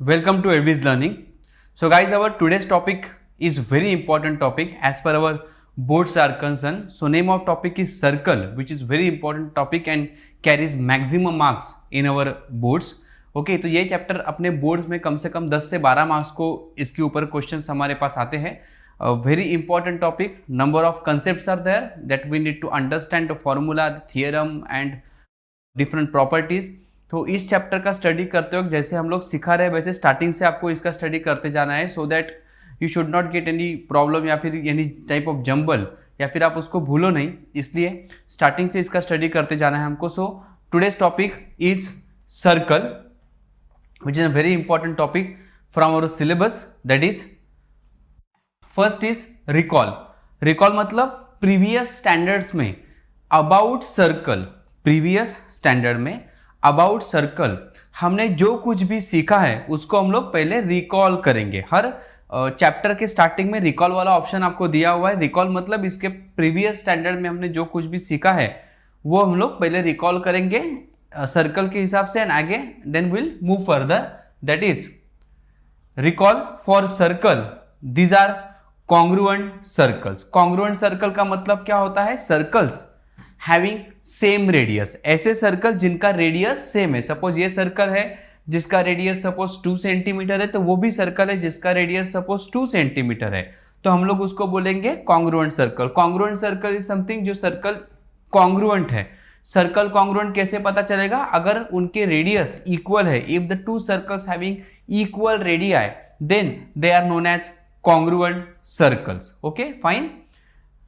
Welcome to Edvis Learning. So guys, our today's topic is very important topic as per our boards are concerned. So name of topic is circle, which is very important topic and carries maximum marks in our boards. Okay तो ये chapter अपने boards में कम से कम 10 से 12 marks को इसके ऊपर questions हमारे पास आते हैं. Very important topic. Number of concepts are there that we need to understand the formula, the theorem and different properties. तो इस चैप्टर का स्टडी करते वक्त जैसे हम लोग सिखा रहे हैं वैसे स्टार्टिंग से आपको इसका स्टडी करते जाना है, so that you should not get any problem या फिर एनी टाइप ऑफ जंबल या फिर आप उसको भूलो नहीं. इसलिए स्टार्टिंग से इसका स्टडी करते जाना है हमको. So today's topic is circle, which is a very important topic from our syllabus. That is, first is recall. recall मतलब previous standards में about circle, previous standard में about circle हमने जो कुछ भी सीखा है उसको हम लोग पहले रिकॉल करेंगे. हर चैप्टर के स्टार्टिंग में रिकॉल वाला ऑप्शन आपको दिया हुआ है. रिकॉल मतलब इसके प्रीवियस स्टैंडर्ड में हमने जो कुछ भी सीखा है वो हम लोग पहले रिकॉल करेंगे सर्कल के हिसाब से, एंड आगे then will move further. That is recall for circle. These are congruent circles. Congruent circle का मतलब क्या होता है? Circles having same radius. ऐसे सर्कल जिनका रेडियस सेम है. सपोज ये सर्कल है जिसका रेडियस सपोज 2 सेंटीमीटर है, तो वो भी सर्कल है जिसका रेडियस सपोज 2 सेंटीमीटर है, तो हम लोग उसको बोलेंगे congruent circle. Congruent circle is something जो सर्कल कॉन्ग्रुएंट है. सर्कल कॉन्ग्रुएंट कैसे पता चलेगा? अगर उनके रेडियस इक्वल है. If the two circles having equal radii then they are known as congruent circles. Okay fine.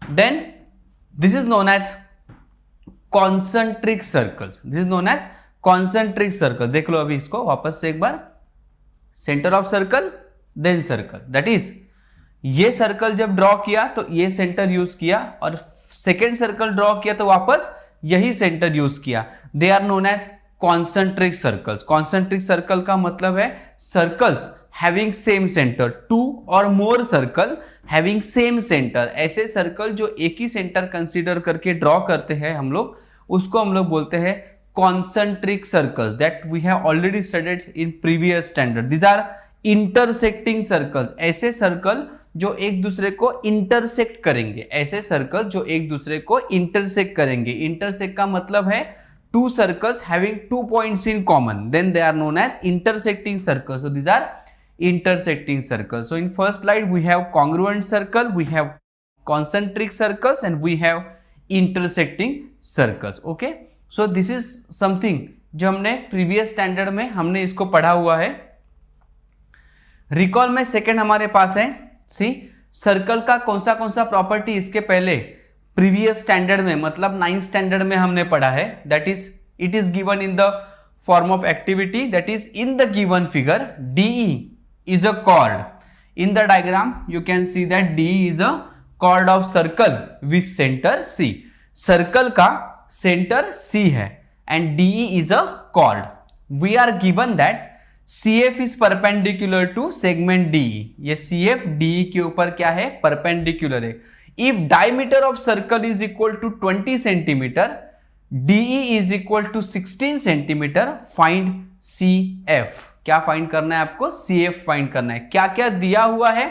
Then this is known as concentric circles. This is known as concentric circle. देख लो अभी इसको वापस से एक बार. Centre of circle then circle. That is ये circle जब ड्रॉ किया तो ये सेंटर यूज किया, और सेकेंड सर्कल ड्रॉ किया तो वापस यही सेंटर यूज किया. They are known as concentric circles. Concentric circle का मतलब है सर्कल्स हैविंग सेम सेंटर. 2 और more circle having same centre. ऐसे सर्कल जो एक ही सेंटर कंसीडर करके ड्रॉ करते हैं हम लोग, उसको हम लोग बोलते हैं concentric circles. That we have already studied in previous standard. These are intersecting circles. ऐसे सर्कल जो एक दूसरे को इंटरसेक्ट करेंगे. ऐसे सर्कल जो एक दूसरे को इंटरसेक्ट करेंगे. इंटरसेक्ट का मतलब है two circles having 2 points in common, then they are known as intersecting circles. So these are intersecting circles. So in first slide we have congruent circle, we have concentric circles and we have intersecting circles. Okay, so this is something जो हमने previous standard में हमने इसको पढ़ा हुआ है. Recall में second हमारे पास है सी सर्कल का कौन सा प्रॉपर्टी इसके पहले प्रीवियस स्टैंडर्ड में मतलब 9th स्टैंडर्ड में हमने पढ़ा है. That is it is given in the form of activity. That is in the given figure DE is a chord. In the diagram you can see that DE is a chord of circle with center C. Circle का centre C है and DE is a chord. We are given that CF is perpendicular to segment DE. ये CF DE के ऊपर क्या है? Perpendicular है. If diameter of circle is equal to 20 centimeter, DE is equal to 16 centimeter, find CF. क्या find करना है आपको? CF फाइंड करना है. क्या क्या दिया हुआ है?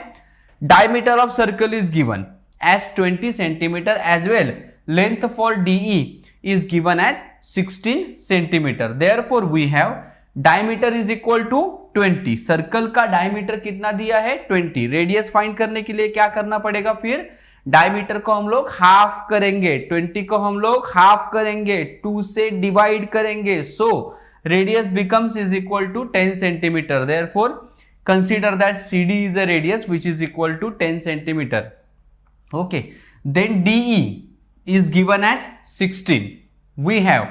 Diameter of circle is given as 20 centimeter as well. Length for DE is given as 16 centimeter. Therefore we have diameter is equal to 20. Circle का डायमीटर कितना दिया है? 20. रेडियस फाइंड करने के लिए क्या करना पड़ेगा? फिर डायमीटर को हम लोग हाफ करेंगे, 20 को हम लोग हाफ करेंगे, 2 से डिवाइड करेंगे. So radius becomes is equal to 10 centimetre. Therefore consider that CD is a radius which is equal to 10 centimetre. Okay, then DE is given as 16. We have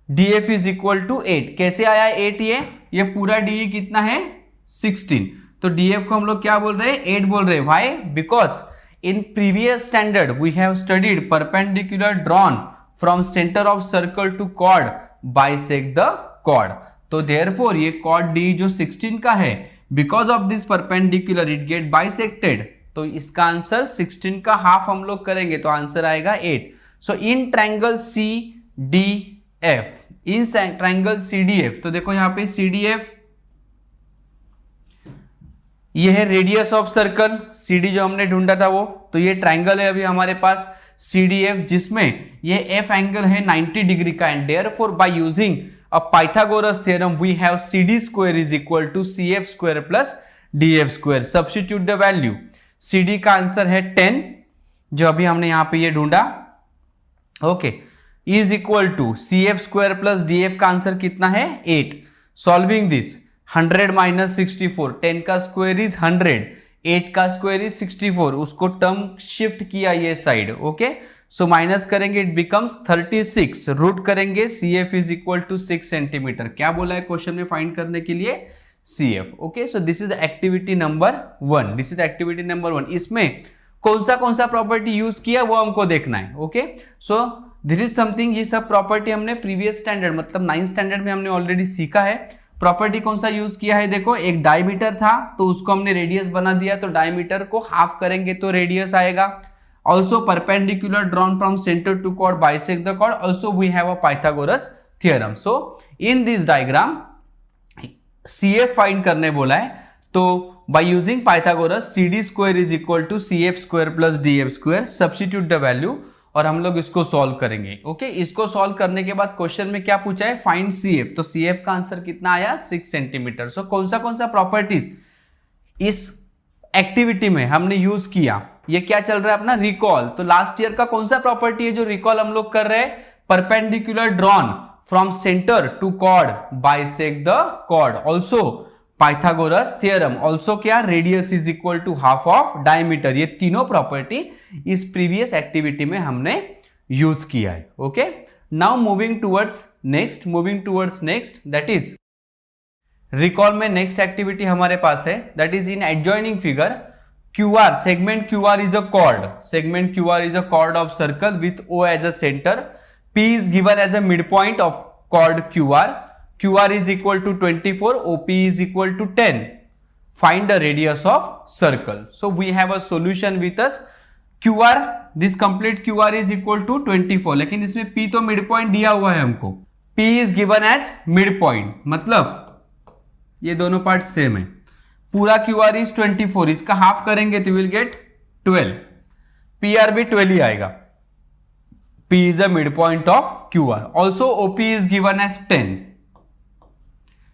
DF is equal to 8. कैसे आया 8? ये पूरा DE कितना है? 16. तो DF को हम लोग क्या बोल रहे हैं? 8 बोल रहे हैं. Why? Because in previous standard we have studied perpendicular drawn from centre of circle to chord bisect the chord. तो देयरफॉर ये कॉर्ड DE जो 16 का है, because of this perpendicular it get bisected. तो इसका आंसर 16 का हाफ हम लोग करेंगे तो आंसर आएगा 8. So in triangle CDF, in triangle CDF, तो देखो यहाँ पे CDF ये है रेडियस ऑफ सर्कल CD जो हमने ढूंढा था वो, तो ये ट्राइंगल है अभी हमारे पास CDF, जिसमें ये F एंगल है 90 डिग्री का, and therefore by using a Pythagoras theorem we have CD square is equal to CF square plus DF square. Substitute the value, CD का आंसर है 10 जो अभी हमने यहां पे ये ढूंढा, okay, is equal to CF square plus DF का आंसर कितना है 8। सॉल्विंग दिस 100 माइनस 64, 10 का स्क्वायर इज 100, 8 का स्क्वायर इज 64, उसको टर्म शिफ्ट किया ये साइड, ओके, सो माइनस करेंगे इट बिकम्स 36, रूट करेंगे CF is equal to 6 centimetre. क्या बोला है क्वेश्चन में फाइंड करने के लिए? CF, okay, so this is activity number 1, this is activity number 1। इसमें कौन सा प्रॉपर्टी यूज किया वो हमको देखना है, okay, so this is something, ये सब प्रॉपर्टी हमने प्रीवियस स्टैंडर्ड मतलब 9th स्टैंडर्ड में हमने ऑलरेडी सीखा है। प्रॉपर्टी कौन सा यूज किया है? देखो, एक डायमीटर था तो उसको हमने रेडियस बना दिया, तो डायमीटर को हाफ करेंगे तो रेडियस आएगा। Also perpendicular drawn from centre to chord bisect the chord, also we have a Pythagoras theorem. So in this diagram CF find करने बोला है, तो by using Pythagoras CD square is equal to CF square plus DF square, substitute the value और हम लोग इसको solve करेंगे, okay. इसको सॉल्व करने के बाद क्वेश्चन में क्या पूछा है? फाइंड CF, तो CF का आंसर कितना आया? 6 सेंटीमीटर। सो कौन सा प्रॉपर्टीज इस एक्टिविटी में हमने यूज किया? ये क्या चल रहा है अपना? रिकॉल। तो लास्ट ईयर का कौन सा प्रॉपर्टी है जो रिकॉल हम लोग कर रहे हैं? Perpendicular drawn from centre to chord bisect the chord, also Pythagoras theorem, also क्या? Radius is equal to half of diameter. ये तीनों प्रॉपर्टी इस प्रीवियस एक्टिविटी में हमने यूज किया है, okay. Now moving towards next, that is recall में next activity हमारे पास है, that is in adjoining figure QR, segment QR is a chord, segment QR is a chord of circle with O as a center, P is given as a midpoint of chord QR is equal to 24, OP is equal to 10. Find the radius of circle. So we have a solution with us. QR, this complete QR is equal to 24, लेकिन इसमें P तो midpoint दिया हुआ है हमको, P is given as midpoint, मतलब ये दोनों पार्ट सेम है। पूरा QR is 24, इसका हाफ करेंगे तो विल गेट 12, PR भी 12 ही आएगा। P is a midpoint of QR. Also OP is given as 10.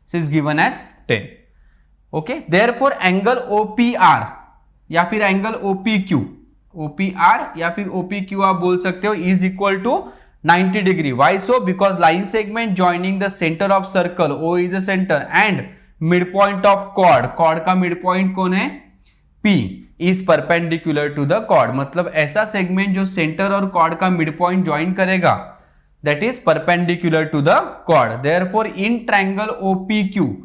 So is given as 10. Okay. Therefore angle OPR या फिर एंगल OPR या फिर OPQ आप बोल सकते हो is equal to 90 degree. Why so? Because line segment joining the center of circle, O is the center, and midpoint of chord का midpoint कौन है? P is perpendicular to the chord, मतलब ऐसा सेगमेंट जो सेंटर और chord का midpoint join करेगा, that is perpendicular to the chord. Therefore in triangle OPQ,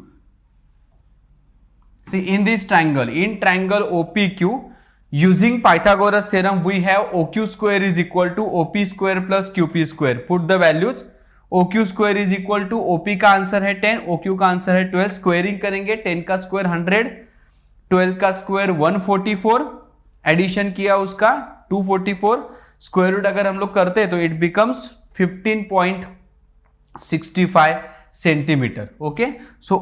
see in this triangle, in triangle OPQ, using Pythagoras theorem we have OQ square is equal to OP square plus QP square. Put the values. OQ square is equal to OP का answer है 10, OQ का answer है 12, squaring करेंगे, 10 का square 100, 12 का square 144, addition किया उसका 244, square root अगर हम लोग करते हैं तो it becomes 15.65 centimetre, okay. So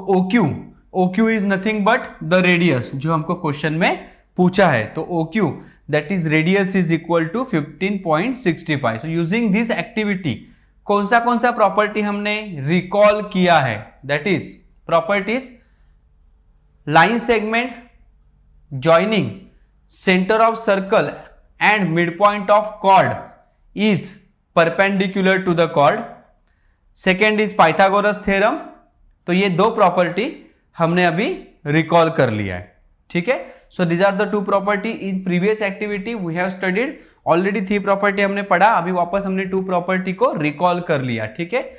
OQ is nothing but the radius जो हमको क्वेश्चन में पूछा है, तो OQ that is radius is equal to 15.65। So using this activity कौन सा प्रॉपर्टी हमने रिकॉल किया है? That is properties line segment joining centre of circle and mid point of chord is perpendicular to the chord. Second is Pythagoras theorem. तो ये दो property हमने अभी रिकॉल कर लिया है, ठीक है। So these are the two property in previous activity we have studied. Already 3 property हमने पढ़ा, अभी वापस हमने 2 प्रॉपर्टी को रिकॉल कर लिया, ठीक है।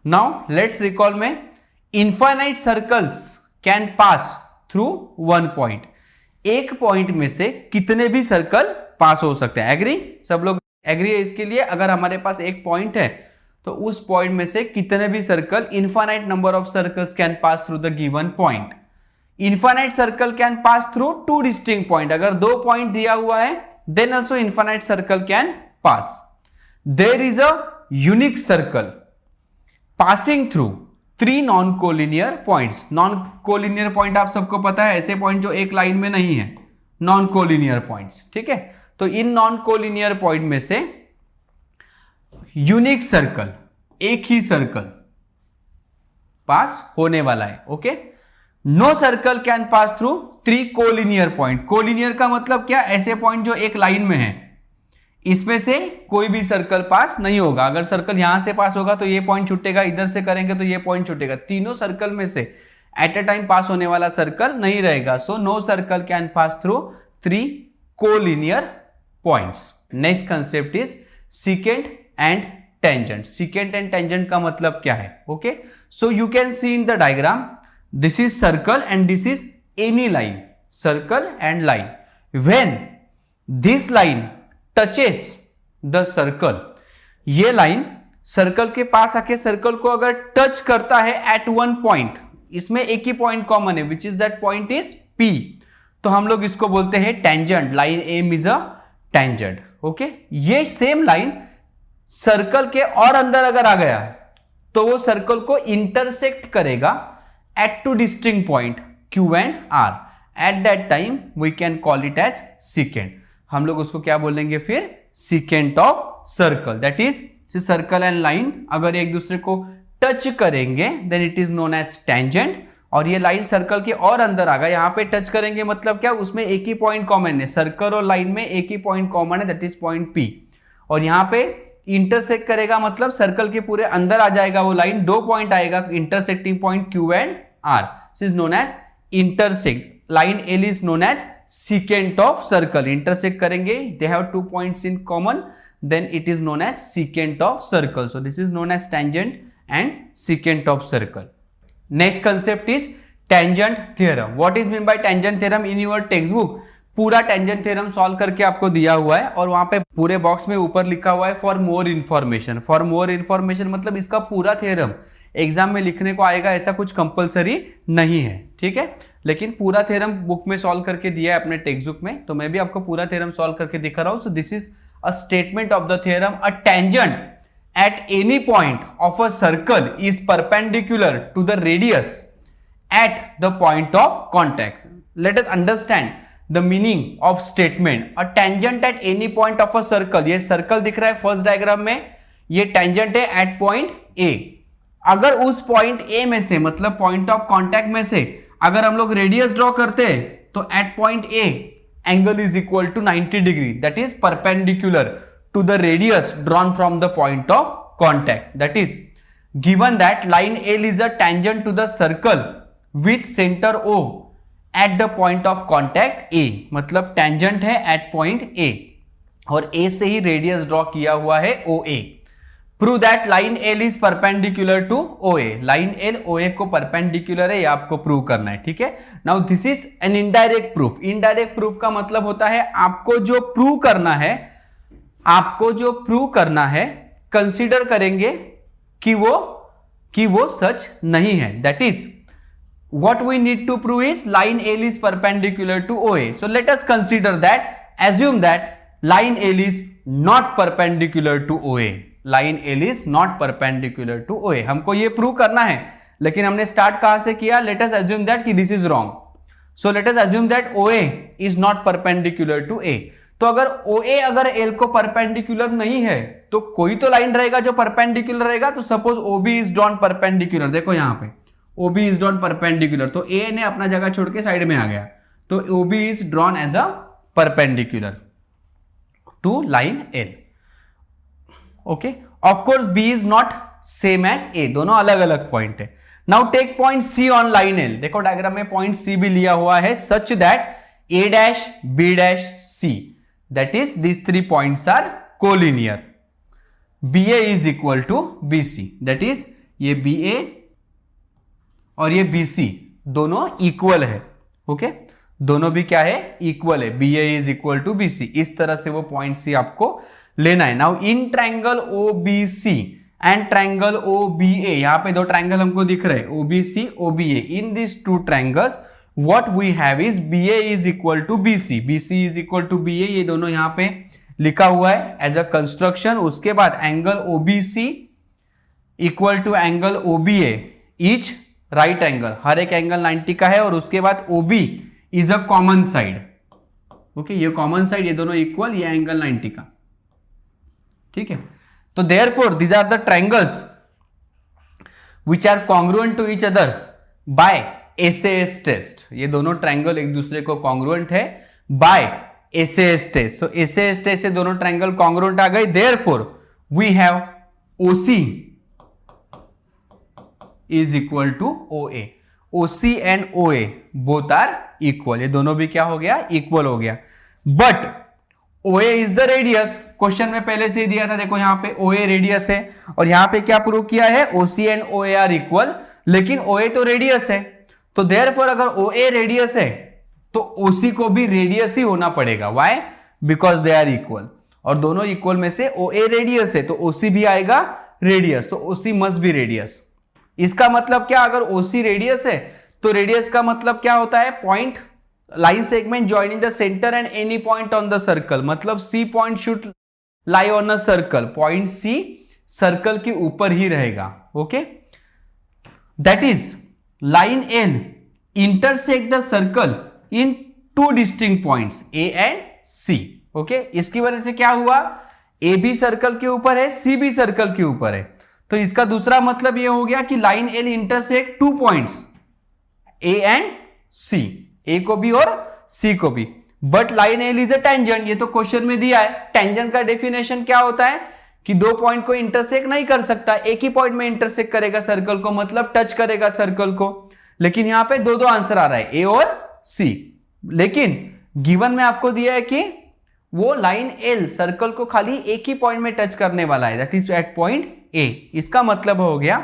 नाउ लेट्स रिकॉल में infinite circles can pass through one point. एक पॉइंट में से कितने भी सर्कल पास हो सकते हैं? एग्री? सब लोग एग्री है इसके लिए? अगर हमारे पास एक पॉइंट है तो उस पॉइंट में से कितने भी circle, infinite number of circles can pass through the given point. Infinite circle can pass through 2 distinct point. अगर 2 पॉइंट दिया हुआ है then also infinite circle can pass. There is a unique circle passing through 3 non collinear points. Non collinear point आप सबको पता है, ऐसे point जो एक लाइन में नहीं है, नॉन कोलिनियर पॉइंट्स, ठीक है। तो इन नॉन कोलिनियर पॉइंट में से यूनिक सर्कल, एक ही सर्कल पास होने वाला है, okay. No circle can pass through 3 collinear point. Collinear का मतलब क्या, ऐसे पॉइंट जो एक लाइन में है, इसमें से कोई भी सर्कल पास नहीं होगा। अगर सर्कल यहां से पास होगा तो ये पॉइंट छूटेगा, इधर से करेंगे तो ये पॉइंट छूटेगा। तीनों सर्कल में से एट अ टाइम पास होने वाला सर्कल नहीं रहेगा। So no circle can pass through 3 collinear points. Next concept is secant and tangent. Secant and tangent का मतलब क्या है, okay. So you can see in the diagram, this is circle and this is any line, circle and line. When this line touches the circle, ये line circle के पास आके circle को अगर टच करता है एट वन पॉइंट, इसमें एक ही पॉइंट कॉमन है, which is that point is P, तो हम लोग इसको बोलते हैं tangent. Line M is a tangent, okay. ये सेम लाइन सर्कल के और अंदर अगर आ गया तो वो सर्कल को इंटरसेक्ट करेगा at 2 distinct point Q and R। At that time we can call it as secant. हम लोग उसको क्या बोलेंगे फिर, secant of circle. That is circle and line अगर एक दूसरे को टच करेंगे then it is known as tangent. और ये लाइन सर्कल के और अंदर आ गया, यहां पे टच करेंगे मतलब क्या, उसमें एक ही पॉइंट कॉमन है, सर्कल और लाइन में एक ही पॉइंट कॉमन है, दैट इज पॉइंट P। और यहां पे इंटरसेक्ट करेगा मतलब सर्कल के पूरे अंदर आ जाएगा वो लाइन, 2 पॉइंट आएगा intersecting point Q and R। This is known as intersect. Line L is known as secant of circle। Intersect करेंगे, they have 2 points in common, then it is known as secant of circle। So this is known as tangent and secant of circle। Next concept is tangent theorem। What is meant by tangent theorem in your textbook? पूरा tangent theorem solve करके आपको दिया हुआ है और वहां पे पूरे बॉक्स में ऊपर लिखा हुआ है for more information. For more information मतलब इसका पूरा थ्योरम एग्जाम में लिखने को आएगा, ऐसा कुछ कंपलसरी नहीं है, ठीक है। लेकिन पूरा थ्योरम बुक में सॉल्व करके दिया है अपने टेक्स्ट बुक में, तो मैं भी आपको पूरा थ्योरम सॉल्व करके दिखा रहा हूं। So this is a statement of the theorem, a tangent at any point of a circle is perpendicular to the radius at the point of contact. Let us understand the meaning of statement, a tangent at any point of a circle. ये circle दिख रहा है first diagram में, ये tangent है at point A। अगर उस point A में से, मतलब पॉइंट ऑफ कॉन्टैक्ट में से अगर हम लोग रेडियस ड्रॉ करते हैं तो at point A angle is equal to 90 degree, that is perpendicular to the radius drawn from the point of contact. That is given that line L is a tangent to the circle with centre O at the point of contact A। मतलब tangent है at point A और A से ही radius draw किया हुआ है OA। Prove that line L is perpendicular to OA। Line L OA को perpendicular है, ये आपको प्रूव करना है, ठीक है। Now this is an indirect proof. Indirect proof का मतलब होता है आपको जो प्रूव करना है, कंसीडर करेंगे कि वो सच नहीं है। That is what we need to prove is line L is perpendicular to OA। So let us consider that, assume that line L is not perpendicular to OA। line L is not perpendicular to OA। हमको ये prove करना है, लेकिन हमने start कहां से किया, let us assume that कि this is wrong। So let us assume that OA is not perpendicular to A। तो अगर OA अगर L को परपेंडिकुलर नहीं है तो कोई तो लाइन रहेगा जो परपेंडिकुलर रहेगा। तो suppose OB is drawn perpendicular, देखो यहां पे OB is drawn perpendicular, तो A ने अपना जगह छोड़ के साइड में आ गया, तो OB is drawn as a perpendicular to line L। Okay, of course B is not same as A, दोनों अलग अलग पॉइंट है। Now take point C on line L। देखो डायग्राम में पॉइंट C भी लिया हुआ है, such that A dash B dash C, that is this 3 points are collinear. BA is equal to BC, that is ये BA और ये BC दोनों इक्वल है, ओके। दोनों भी क्या है, इक्वल है। BA is equal to BC। इस तरह से वो पॉइंट C आपको लेना है। Now in triangle OBC and triangle OBA, यहां पे 2 ट्रायंगल हमको दिख रहे हैं, OBC OBA। In this 2 triangles what we have is BA is equal to BC, BC is equal to BA। ये दोनों यहां पे लिखा हुआ है एज अ कंस्ट्रक्शन। उसके बाद angle OBC equal to angle OBA each right angle, हर एक एंगल 90 का है, और उसके बाद OB is a common side. Okay, ये कॉमन साइड, ये दोनों इक्वल, ये एंगल 90 का, ठीक है। तो therefore these are the triangles which are congruent to each other by SAS test. ये दोनों ट्रायंगल एक दूसरे को कॉन्ग्रुएंट है by SAS test. So SAS test से दोनों ट्रायंगल कॉन्ग्रुएंट आ गए, therefore we have OC is equal to OA। OC and OA both are equal, ये दोनों भी क्या हो गया, इक्वल हो गया। But OA is the radius, question में पहले से ही दिया था, देखो यहां पे OA रेडियस है, और यहां पे क्या प्रूव किया है, OC and OA are equal, लेकिन OA तो रेडियस है, तो देयरफॉर अगर OA रेडियस है तो OC को भी रेडियस ही होना पड़ेगा। Why? Because they are equal, और दोनों इक्वल में से OA रेडियस है तो OC भी आएगा रेडियस, तो OC मस्ट बी रेडियस। इसका मतलब क्या, अगर OC रेडियस है तो रेडियस का मतलब क्या होता है, point line segment joining the centre and any point on the circle, मतलब C point should lie on a circle, point C circle के ऊपर ही रहेगा। Okay, that is line L intersect the circle in two distinct points A and C। Okay, इसकी वजह से क्या हुआ, A भी सर्कल के ऊपर है, C भी सर्कल के ऊपर है, तो इसका दूसरा मतलब यह हो गया कि line L intersect two points A and C, A को भी और C को भी। But line L is a tangent, ये तो क्वेश्चन में दिया है। टेंजेंट का डेफिनेशन क्या होता है कि दो पॉइंट को इंटरसेक्ट नहीं कर सकता, एक ही पॉइंट में इंटरसेक्ट करेगा सर्कल को, मतलब टच करेगा सर्कल को। लेकिन यहां पे दो आंसर आ रहा है, A और C, लेकिन गिवन में आपको दिया है कि वो लाइन L सर्कल को खाली एक ही पॉइंट में टच करने वाला है, that is at point A। इसका मतलब हो गया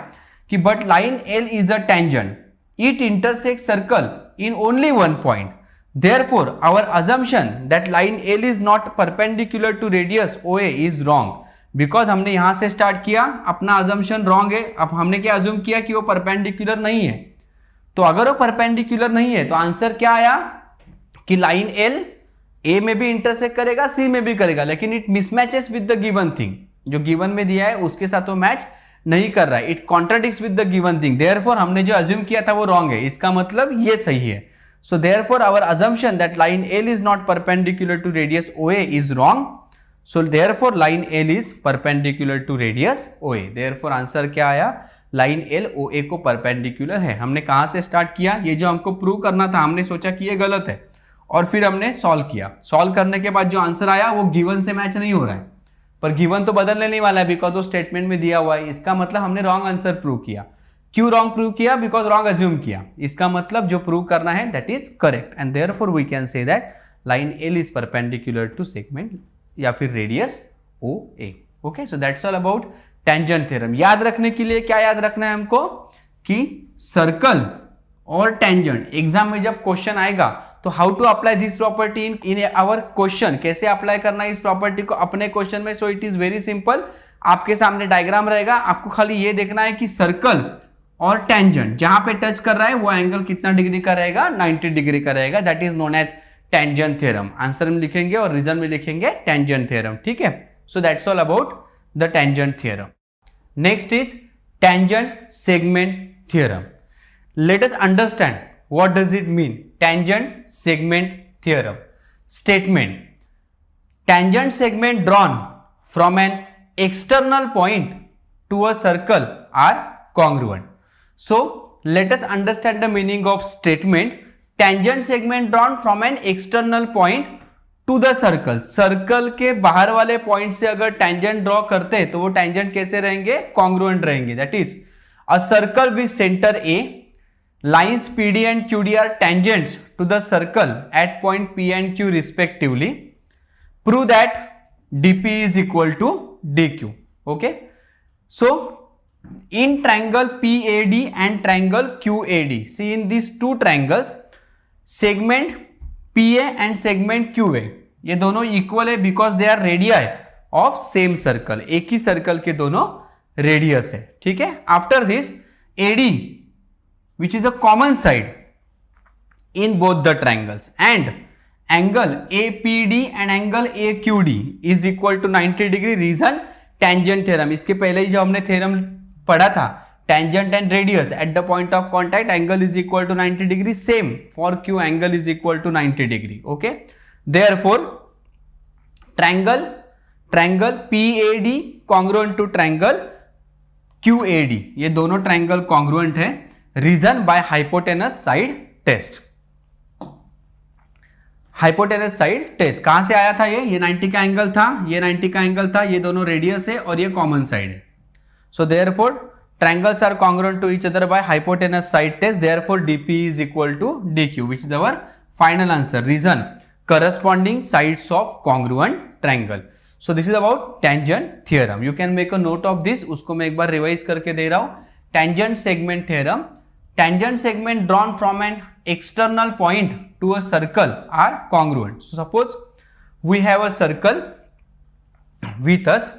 कि but line L is a tangent, it intersect circle in only one point, therefore our assumption that line L is not perpendicular to radius OA is wrong, because हमने यहां से start किया, अपना assumption wrong है। अब हमने क्या assume किया कि वो perpendicular नहीं है, तो अगर वो perpendicular नहीं है तो आंसर क्या आया कि लाइन L A में भी इंटरसेक्ट करेगा, C में भी करेगा, लेकिन it mismatches with the given thing, जो गिवन में दिया है उसके साथ वो मैच नहीं कर रहा है, it contradicts with the given thing, therefore हमने जो अज्यूम किया था वो रॉन्ग है, इसका मतलब ये सही है। So therefore our assumption that line L is not perpendicular to radius OA is wrong, so therefore line L is perpendicular to radius OA। Therefore answer क्या आया, लाइन L OA को परपेंडिकुलर है। हमने कहां से स्टार्ट किया, ये जो हमको प्रूव करना था, हमने सोचा कि ये गलत है, और फिर हमने सॉल्व किया। सॉल्व करने के बाद जो आंसर आया वो गिवन से मैच नहीं हो रहा है, पर गिवन तो बदलने नहीं वाला है, बिकॉज वो स्टेटमेंट में दिया हुआ है। इसका मतलब हमने रॉन्ग आंसर प्रूव किया। क्यों रॉन्ग प्रूव किया, बिकॉज रॉन्ग अज्यूम किया। इसका मतलब जो प्रूव करना है that is correct, and therefore we can say that line L is perpendicular to segment या फिर radius OA। Okay, so that's all about tangent theorem. याद रखने के लिए क्या याद रखना है हमको कि सर्कल और टेंजेंट एग्जाम में जब क्वेश्चन आएगा तो how to apply this property in our question, कैसे अप्लाई करना है इस प्रॉपर्टी को अपने क्वेश्चन में। So it is very simple, आपके सामने डायग्राम रहेगा, आपको खाली ये देखना है कि सर्कल और टेंजेंट जहां पे टच कर रहा है वो एंगल कितना डिग्री का रहेगा, 90 डिग्री का रहेगा, that is known as tangent theorem. Answer में लिखेंगे और रीजन में लिखेंगे टेंजेंट थ्योरम, ठीक है। सो that's all about the tangent theorem. Next is tangent segment theorem. Late us understand what does it mean, tangent segment theorem statement. Tangent segment drawn from an external point to a circle are congruent. So let us understand the meaning of statement tangent segment drawn from an external point to the circle. Circle के बाहर वाले point से अगर tangent draw करते हैं तो वो tangent कैसे रहेंगे, कॉन्ग्रुएंट रहेंगे। That is a circle with centre A, lines PD and QD are tangents to the circle at point P and Q respectively. Prove that DP is equal to DQ. Okay. So in triangle PAD and triangle QAD, see in these two triangles, segment PA and segment QA, ये दोनों equal है because they are radii of same circle. एक ही circle के दोनों radius है, ठीक है। After this AD, which is a common side in both the triangles, and angle APD and angle AQD is equal to 90 degree. Reason tangent theorem। इसके पहले ही जो हमने थ्योरम पढ़ा था tangent and radius at the point of contact angle is equal to 90 degree. Same for q, angle is equal to 90 degree. Okay, therefore triangle PAD congruent to triangle QAD, ये दोनों triangle congruent है. Reason by hypotenuse side test. Hypotenuse side test कहां से आया था? ये 90 का angle था, ये 90 का एंगल था, ये दोनों रेडियस है और ये कॉमन साइड है. So therefore triangles are congruent to each other by hypotenuse side test. Therefore DP is equal to DQ, which is our final answer. Reason corresponding sides of congruent triangle. So this is about tangent theorem. You can make a note of this. उसको मैं एक बार revise करके दे रहा हूं. Tangent segment theorem. Tangent segment drawn from an external point to a circle are congruent. So suppose we have a circle with us.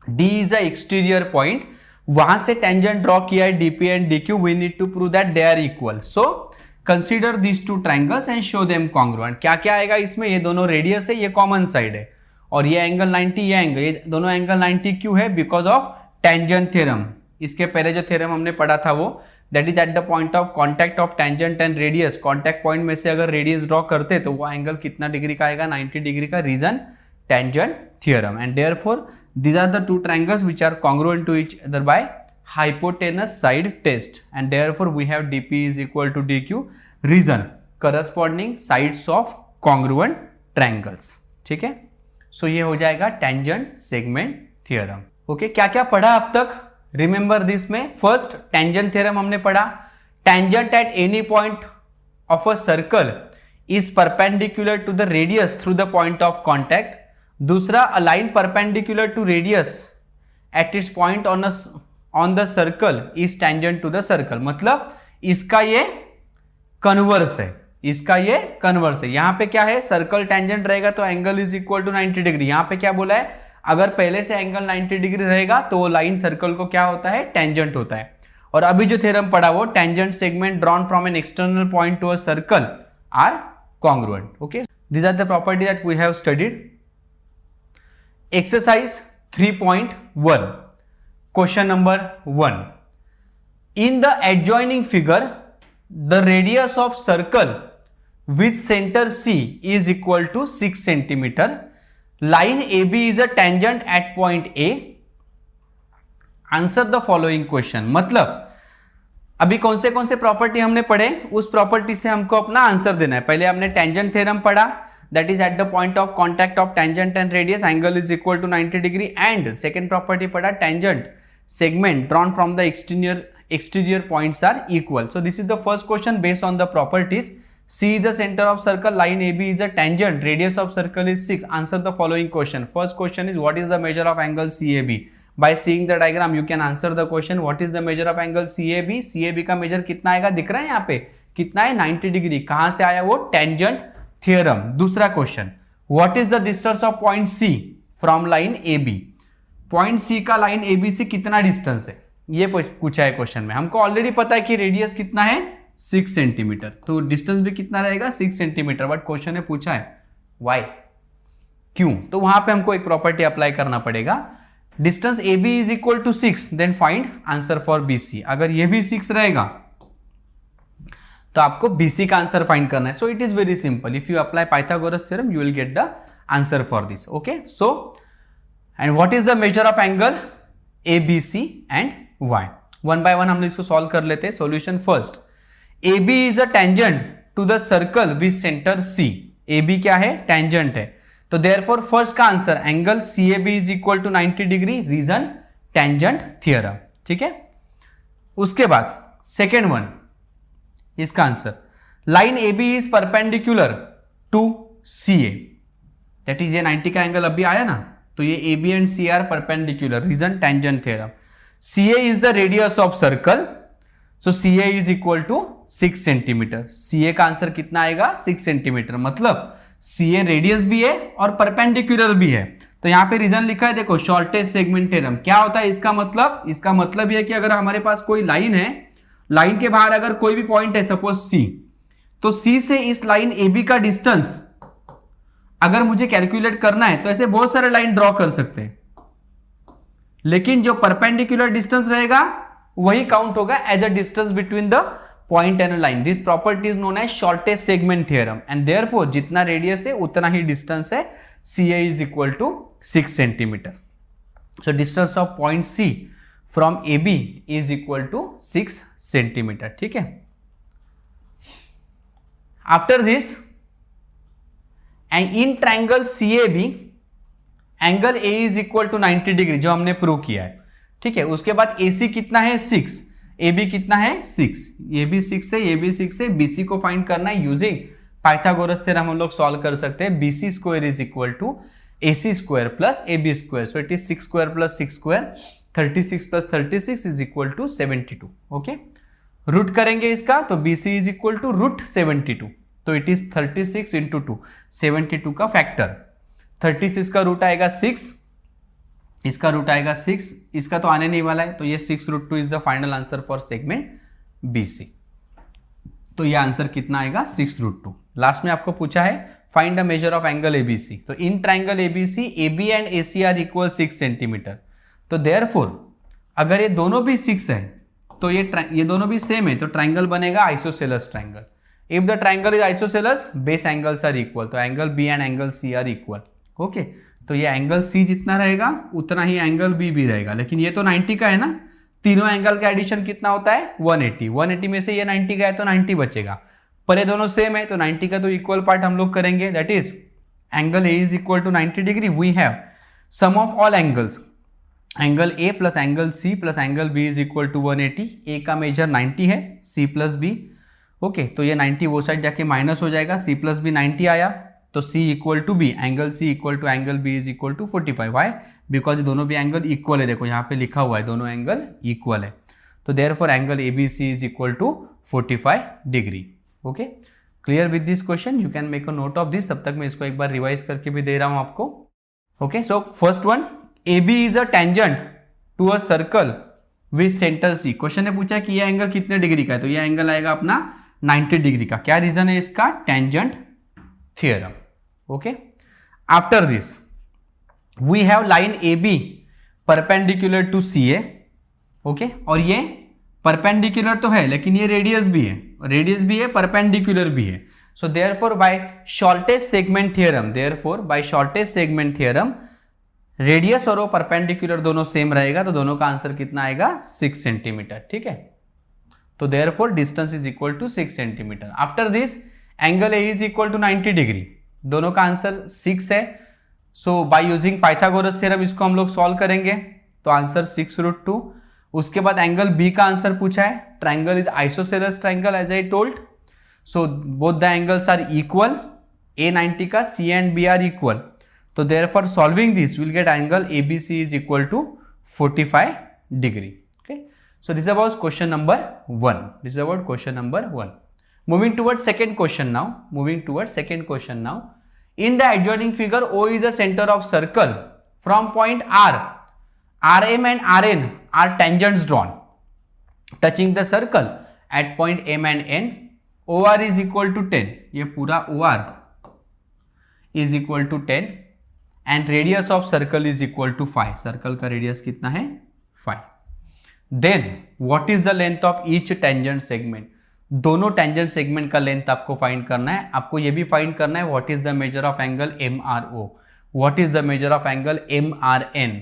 D is the exterior point. वहां से tangent draw किया है DP and DQ. We need to prove that they are equal. So consider these two triangles and show them congruent. क्या क्या आएगा इसमें? ये दोनों रेडियस है, ये कॉमन साइड है और ये एंगल 90, ये एंगल, ये दोनों एंगल 90 क्यों है? Because of tangent theorem. इसके पहले जो थ्योरम हमने पढ़ा था वो that is eight the point of contact of tangent and radius. Contact point में से अगर रेडियस ड्रॉ करते तो वो एंगल कितना डिग्री का आएगा? 90 डिग्री का. Reason tangent theorem. And therefore these are the two triangles which are congruent to each other by hypotenuse side test, and therefore we have DP is equal to DQ. Reason corresponding sides of congruent triangles. ठीक है, सो ये हो जाएगा tangent segment theorem. Okay, क्या क्या पढ़ा अब तक? रिमेंबर दिस में फर्स्ट टेंजेंट थ्योरम हमने पढ़ा. Tangent at any point of a circle is perpendicular to the radius through the point of contact. दूसरा, a line perpendicular to radius at its point on the circle is tangent to the circle. मतलब इसका ये converse है, इसका ये converse है. यहां पे क्या है? सर्कल टेंजेंट रहेगा तो angle is equal to 90 degree. यहां पे क्या बोला है? अगर पहले से एंगल 90 डिग्री रहेगा तो वो लाइन सर्कल को क्या होता है? टेंजेंट होता है. और अभी जो थ्योरम पढ़ा वो tangent segment drawn from an external point to a circle are congruent. Okay, these are the property that we have studied. Exercise 3.1. Question number 1. In the adjoining figure, the radius of circle with center C is equal to 6 centimeter. Line AB is a tangent at point A. Answer the following question. मतलब अभी कौन से property हमने पढ़े, उस property से हमको अपना आंसर देना है. पहले हमने टेंजेंट थ्योरम पढ़ा. That is at the point of contact of tangent and radius angle is equal to 90 degree. And second property पढ़ा, tangent segment drawn from the exterior points are equal. So this is the first question based on the properties. C is the center of circle, line AB is a tangent, radius of circle is 6. Answer the following question. First question is what is the measure of angle CAB? By seeing the diagram you can answer the question. What is the measure of angle CAB? CAB का measure कितना आएगा? दिख रहा है यहाँ पे कितना है? 90 डिग्री. कहां से आया वो? Tangent theorem. दूसरा question, what is the distance of point C from line A B? Point C का लाइन ए बी से कितना डिस्टेंस है, ये पूछा है क्वेश्चन में. हमको ऑलरेडी पता है कि रेडियस कितना है? 6 सेंटीमीटर. तो डिस्टेंस भी कितना रहेगा? 6 सेंटीमीटर. बट क्वेश्चन ने पूछा है वाई, क्यों? तो वहां पे हमको एक प्रॉपर्टी अप्लाई करना पड़ेगा. Distance A B is equal to 6, then find answer for B C. अगर ये भी 6 रहेगा तो आपको BC का आंसर फाइंड करना है. So it is very simple. If you apply Pythagoras theorem you will get the answer for this. Okay, so and what is the measure of angle ABC and Y? One by one हम इसको solve कर लेते हैं. Solution first, AB is a tangent to the circle with centre C. AB क्या है? Tangent है. तो therefore first का answer angle CAB is equal to 90 degree. Reason tangent theorem. ठीक है, उसके बाद सेकेंड वन, इसका answer line AB is perpendicular to CA. That is ये 90 का एंगल अभी आया ना, तो ये AB and CA are perpendicular. Reason tangent theorem. CA is the radius of circle, so CA is equal to 6 centimetre. CA का answer कितना आएगा? 6 सेंटीमीटर. मतलब CA रेडियस भी है और परपेंडिकुलर भी है. तो यहां पे रीजन लिखा है, देखो, शॉर्टेस्ट सेगमेंट थ्योरम. क्या होता है इसका मतलब? इसका मतलब यह है कि अगर हमारे पास कोई लाइन है, लाइन के बाहर अगर कोई भी पॉइंट है, सपोज C, तो C से इस लाइन AB का डिस्टेंस अगर मुझे कैलकुलेट करना है तो ऐसे बहुत सारे लाइन ड्रॉ कर सकते हैं. लेकिन जो परपेंडिकुलर डिस्टेंस रहेगा वही काउंट होगा as a distance between the point and line. This property is known as shortest segment theorem and therefore जितना रेडियस है उतना ही डिस्टेंस है. CA is equal to 6 centimetre. So distance of point C from AB is equal to 6 centimetre. ठीक है. After this and in triangle CAB angle A is equal to 90 degree जो हमने prove किया है. ठीक है. उसके बाद AC कितना है 6, AB कितना है 6, ये भी 6 है, ये भी 6 है. BC को फाइंड करना है यूजिंग पाइथागोरस थ्योरम. हम लोग सॉल्व कर सकते हैं. BC square is equal to AC square plus AB square. So it is 6 square plus 6 square, 36 plus 36 is equal to 72. Okay. Root करेंगे इसका तो BC is equal to root 72. तो it is 36 into 2, 72 का factor. 36 का root आएगा 6, इसका root आएगा 6, इसका तो आने नहीं वाला है. तो ये 6 root 2 is the final answer for segment BC. तो ये आंसर कितना आएगा 6 रूट 2. लास्ट में आपको पूछा है find the measure of angle ABC. तो in triangle ABC AB and AC are equal 6 centimetre. तो देयरफॉर अगर ये दोनों भी 6 है तो ये दोनों भी सेम है तो ट्राइंगल बनेगा isosceles triangle. If the triangle is isosceles base angles are equal. तो angle B and angle C are equal. Okay. तो ये एंगल C जितना रहेगा उतना ही एंगल B भी रहेगा. लेकिन ये तो 90 का है ना. तीनों एंगल का एडिशन कितना होता है 180. 180 में से ये 90 का है तो 90 बचेगा. पर ये दोनों सेम है तो 90 का तो इक्वल पार्ट हम लोग करेंगे. That is angle A is equal to 90 degree. We have sum of all angles. Angle A plus angle C plus angle B is equal to 180. A का मेजर 90 है, C प्लस B. ओके. तो ये 90 वो side जाके minus हो जाएगा. C plus B 90 आया तो C equal to B. Angle C equal to angle B is equal to 45. Why? Because दोनों भी एंगल इक्वल है. देखो यहाँ पे लिखा हुआ है दोनों एंगल इक्वल है. तो therefore angle ABC is equal to 45 degree. Okay. Clear with this question. You can make a note of this. तब तक मैं इसको एक बार रिवाइज करके भी दे रहा हूं आपको. Okay. So first one, AB is a tangent to a circle with centre C. Question ने पूछा कि यह एंगल कितने डिग्री का है. तो यह एंगल आएगा अपना 90 डिग्री का. क्या रीजन है इसका? Tangent theorem. Okay. After this we have line AB perpendicular to CA. Okay. और ये परपेंडिकुलर तो है लेकिन ये रेडियस भी है. रेडियस भी है, परपेंडिकुलर भी है. So therefore by shortest segment theorem radius और वो परपेंडिकुलर दोनों सेम रहेगा. तो दोनों का आंसर कितना आएगा 6 सेंटीमीटर. ठीक है. तो therefore distance is equal to 6 centimetre. After this angle A is equal to 90 degree. दोनों का आंसर 6 है. So by using Pythagoras theorem इसको हम लोग सॉल्व करेंगे. तो आंसर 6 रूट 2. उसके बाद एंगल B का आंसर पूछा है. Triangle is isosceles triangle as I told. So both the angles are equal. A 90 का, C and B are equal. तो therefore solving this will get angle ABC is equal to 45 degree. Okay. So this about question number 1. Moving towards second question now. In the adjoining figure, O is the center of circle. From point R, RM and RN are tangents drawn, touching the circle at point M and N. OR is equal to 10. ये पूरा OR is equal to 10 and radius of circle is equal to 5. Circle का radius कितना है 5. Then what is the length of each tangent segment? दोनों tangent segment का length आपको find करना है. आपको ये भी फाइंड करना है what is the measure of angle MRO, what is the measure of angle MRN.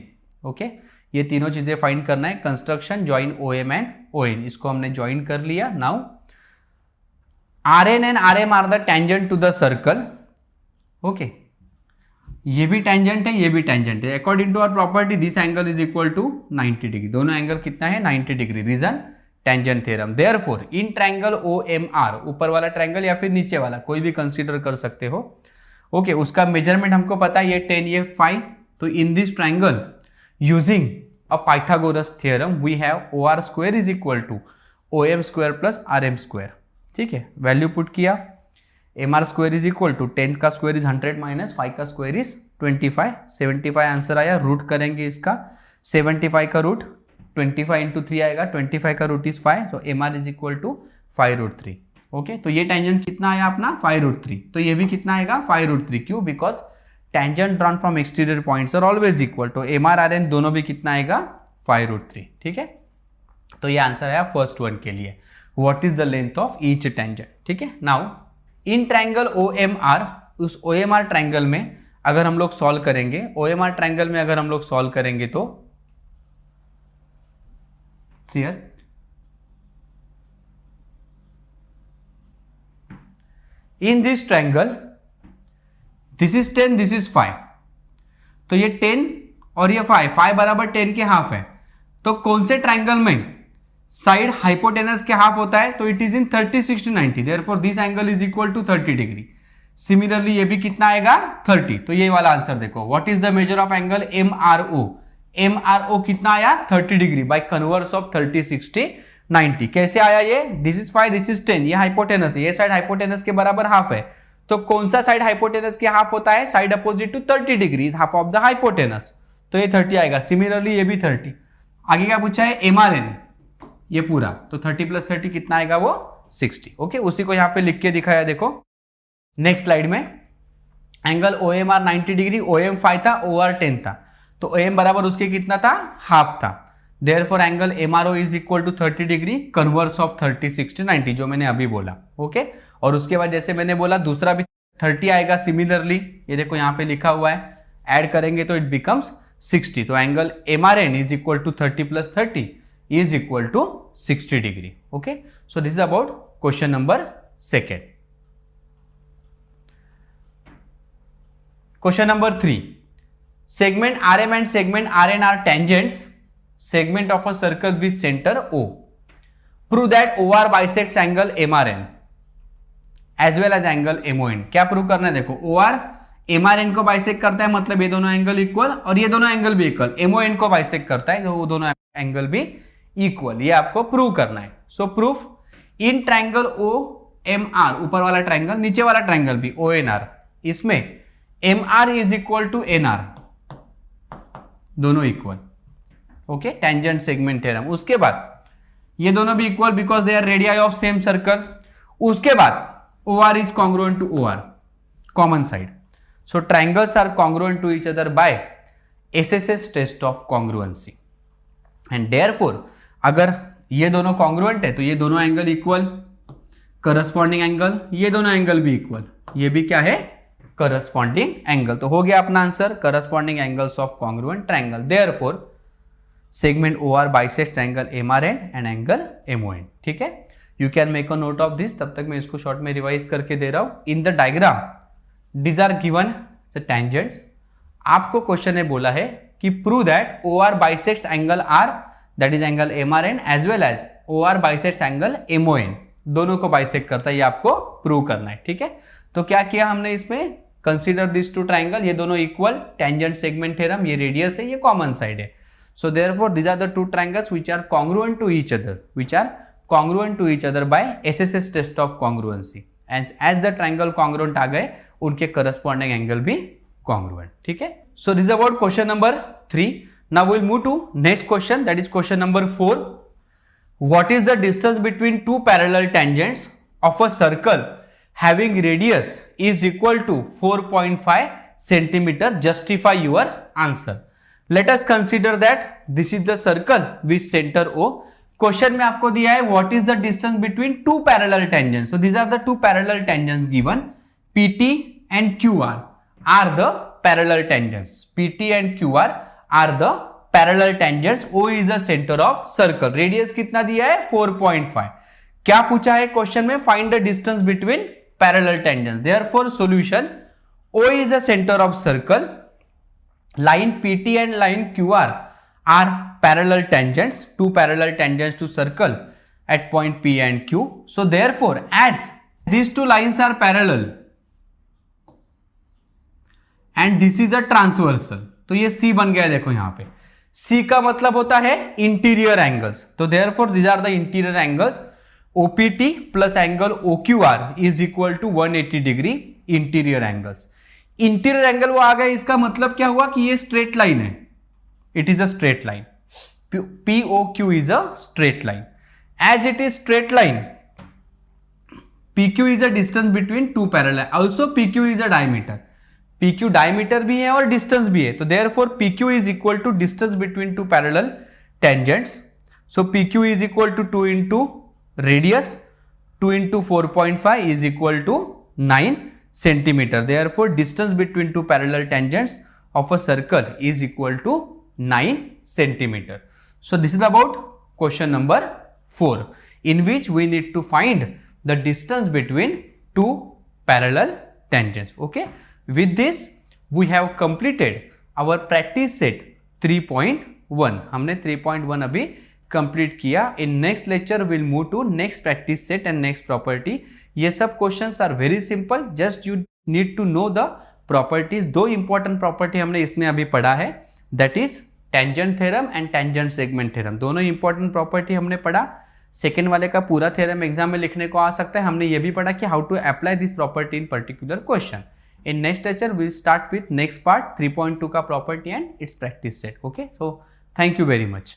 Okay. ये तीनों चीजें फाइंड करना है. Construction join OM and ON, इसको हमने ज्वाइन कर लिया. Now RN and RM are the tangent to the circle. Okay. ये भी टेंजेंट है, ये भी टेंजेंट है. According to our property this angle is equal to 90 degree. दोनों एंगल कितना है 90 degree. Reason tangent theorem. Therefore in triangle OMR, ऊपर वाला ट्रायंगल या फिर नीचे वाला कोई भी कंसीडर कर सकते हो. ओके. उसका मेजरमेंट हमको पता है, ये 10 ये 5. तो in this triangle using a Pythagoras theorem we have OR square is equal to OM square plus RM square. ठीक है. वैल्यू पुट किया. MR square is equal to 10 का स्क्वायर इज 100 माइनस 5 का स्क्वायर इज 25. 75 आंसर आया. Root करेंगे इसका. 75 का root 25 into 3 आएगा. 25 का रूट इज 5. तो MR is equal to 5 root 3. Okay. तो ये टेंजेंट कितना आया अपना 5 रूट 3. तो ये भी कितना आएगा 5 रूट 3. क्यों? Because tangent drawn from exterior points are always equal. तो MR RN दोनों भी कितना आएगा 5 रूट 3. ठीक है. तो ये आंसर आया फर्स्ट वन के लिए, what is the length of each tangent. ठीक है, now in triangle O M R, उस ओ एम आर ट्रायंगल में अगर हम लोग सॉल्व करेंगे, ओ एम आर ट्रायंगल में अगर हम लोग सॉल्व करेंगे तो here in this triangle this is 10, this is 5, तो ये 10 और ये 5 बराबर 10 के हाफ है। तो कौन से ट्रायंगल में साइड हाइपोटेनस के हाफ होता है? तो it is in 30, 60, 90, therefore this angle is equal to 30 degree. Similarly ये भी कितना आएगा? 30। तो ये वाला आंसर देखो, what is the measure of angle MRO? MRO कितना आया? 30 डिग्री बाय कन्वर्स ऑफ 30, 60, 90। कैसे आया ये? दिस इज 5, दिस इज 10, ये हाइपोटेनस है, ये साइड हाइपोटेनस के बराबर हाफ है। तो कौन सा साइड हाइपोटेनस के हाफ होता है? Side opposite to 30 degree, half of the hypotenuse, तो ये 30 आएगा। सिमिलरली ये भी 30। आगे क्या पूछा है? MRN, ये पूरा, तो 30 प्लस 30 कितना आएगा? वो 60। ओके, उसी को यहां पे लिख के दिखाया, देखो नेक्स्ट स्लाइड में। एंगल OMR 90 डिग्री, OM 5 था, OR 10 था, तो OM बराबर उसके कितना था? हाफ था। Therefore angle MRO is equal to 30 degree, converse of 30, 60, 90, जो मैंने अभी बोला। ओके, और उसके बाद जैसे मैंने बोला दूसरा भी 30 आएगा। सिमिलरली ये देखो यहाँ पे लिखा हुआ है, ऐड करेंगे तो इट बिकम्स 60। तो angle MRN is equal to 30 plus 30 is equal to 60 degree. Okay, so this is about question number second. Question number 3, segment RM and segment RN are tangents segment of a circle with center O. Prove that OR bisects angle MRN as well as angle MON. क्या prove करना है? देखो OR MRN को bisect करता है, मतलब ये दोनों एंगल इक्वल, और ये दोनों एंगल भी इक्वल। MON को बाइसेक्ट करता है, तो वो दोनों एंगल भी इक्वल, ये आपको प्रूव करना है। सो प्रूफ इन ट्रायंगल OMR, ऊपर वाला ट्रायंगल, नीचे वाला ट्रायंगल भी ONR, इसमें MR is equal to NR, दोनों equal. Okay, tangent segment theorem. उसके बाद ये दोनों भी equal because they are radii of same circle. उसके बाद OR is congruent to OR, common side. So triangles are congruent to each other by SSS test of congruency, and therefore अगर ये दोनों कॉन्ग्रुएंट है तो ये दोनों एंगल इक्वल, करस्पॉन्डिंग एंगल, ये दोनों एंगल भी इक्वल, ये भी क्या है? Corresponding angle. तो हो गया अपना answer, corresponding angles of congruent triangle. Therefore segment OR bisects angle MRN and angle MON। ठीक है, you can make a note of this. तब तक मैं इसको शॉर्ट में रिवाइज करके दे रहा हूं। In the diagram these are given tangents. आपको क्वेश्चन ने बोला है कि prove that OR bisects angle R, that is angle MRN, as well as OR bisects angle MON, दोनों को बाइसेक्ट करता है, ये आपको प्रूव करना है। ठीक है, तो क्या किया हमने इसमें? कंसीडर दिस टू ट्रायंगल, ये दोनों इक्वल, टेंजेंट सेगमेंट थ्योरम, ये रेडियस है, ये कॉमन साइड है। So therefore these are the two triangles which are congruent to each other, which are congruent to each other by SSS test of congruency, and as the triangle congruent आ गए, उनके corresponding angle भी congruent. ठीक है, so this about question number 3। Now we will move to next question, that is question number 4। What is the distance between two parallel tangents of a circle having radius is equal to 4.5 centimeter? Justify your answer. Let us consider that this is the circle with center O. Question में आपको दिया है what is the distance between two parallel tangents. So these are the two parallel tangents given. PT and QR are the parallel tangents. PT and QR are the parallel tangents. O is the center of circle. Radius कितना दिया है? 4.5. क्या पूछा है question में? Find the distance between parallel tangents. Therefore solution, O is the center of circle, line PT and line QR are parallel tangents, two parallel tangents to circle at point P and Q. So therefore as these two lines are parallel and this is a transversal, तो ये C बन गया, देखो यहाँ पे C का मतलब होता है इंटीरियर एंगल्स, तो therefore these are the interior angles. OPT plus angle OQR is equal to 180 degree interior angles. Interior angle वो आ गया, इसका मतलब क्या हुआ कि ये स्ट्रेट लाइन है, it is a straight line, POQ is a straight line. As it is straight line, PQ is a distance between two parallel, also PQ is a diameter, PQ diameter भी है और distance भी है, तो therefore PQ is equal to distance between two parallel tangents. So PQ is equal to 2 into radius, 2 into 4.5 is equal to 9 centimeter. Therefore, distance between two parallel tangents of a circle is equal to 9 centimeter. So this is about question number 4, in which we need to find the distance between two parallel tangents. Okay, with this we have completed our practice set 3.1. हमने 3.1 अभी complete किया. In next lecture will move to next practice set and next property. ये सब questions are very simple, just you need to know the properties. दो important property हमने इसमें अभी पढ़ा है, that is tangent theorem and tangent segment theorem. दोनों important property हमने पढ़ा. सेकेंड वाले का पूरा थ्योरम एग्जाम में लिखने को आ सकता है. हमने ये भी पढ़ा कि how to apply this property in particular question. In next lecture will start with next part 3.2 का property and its practice set. Okay, so thank you very much.